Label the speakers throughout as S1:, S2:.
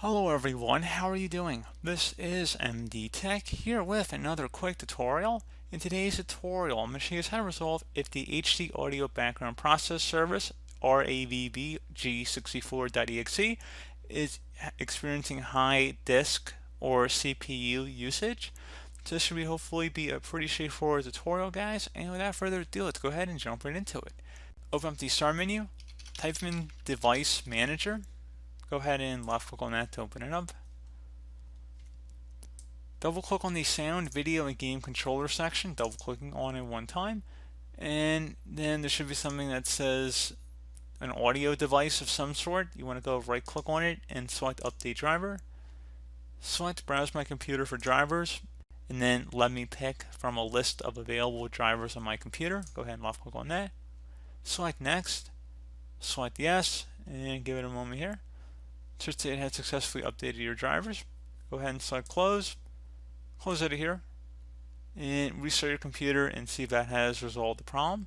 S1: Hello everyone, how are you doing? This is MD Tech here with another quick tutorial. In today's tutorial, I'm going to show you how to resolve if the HD Audio Background Process Service RAVB G64.exe is experiencing high disk or CPU usage. So this should hopefully be a pretty straightforward tutorial, guys, and without further ado, let's go ahead and jump right into it. Open up the Start menu, type in Device Manager. Go ahead and left click on that to open it up. Double click on the sound, video, and game controller section, double clicking on it one time. And then there should be something that says an audio device of some sort. You want to go right click on it and select update driver. Select browse my computer for drivers. And then let me pick from a list of available drivers on my computer. Go ahead and left click on that. Select next. Select yes. And give it a moment here. Should say it has successfully updated your drivers. Go ahead and select close. Close out of here. And restart your computer and see if that has resolved the problem.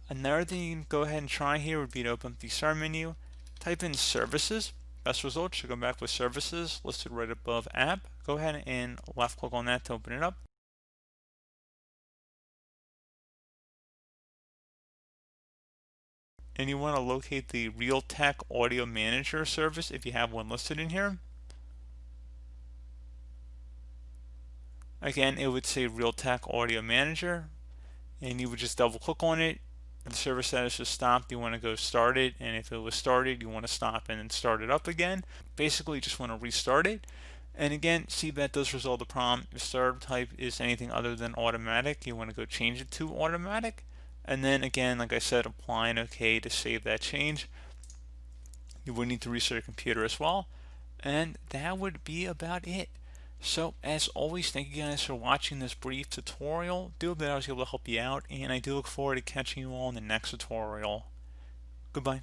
S1: Another thing you can go ahead and try here would be to open up the Start menu. Type in Services. Best result should come back with Services listed right above App. Go ahead and left click on that to open it up. And you want to locate the Realtek Audio Manager service if you have one listed in here. Again, it would say Realtek Audio Manager, and you would just double click on it. If the service status is stopped, you want to go start it, and if it was started, you want to stop and then start it up again. Basically, you just want to restart it. And again, see if that does resolve the problem. If startup type is anything other than automatic, you want to go change it to automatic. And then again, like I said, apply an OK to save that change. You would need to restart your computer as well. And that would be about it. So as always, thank you guys for watching this brief tutorial. Do hope that I was able to help you out, and I do look forward to catching you all in the next tutorial. Goodbye.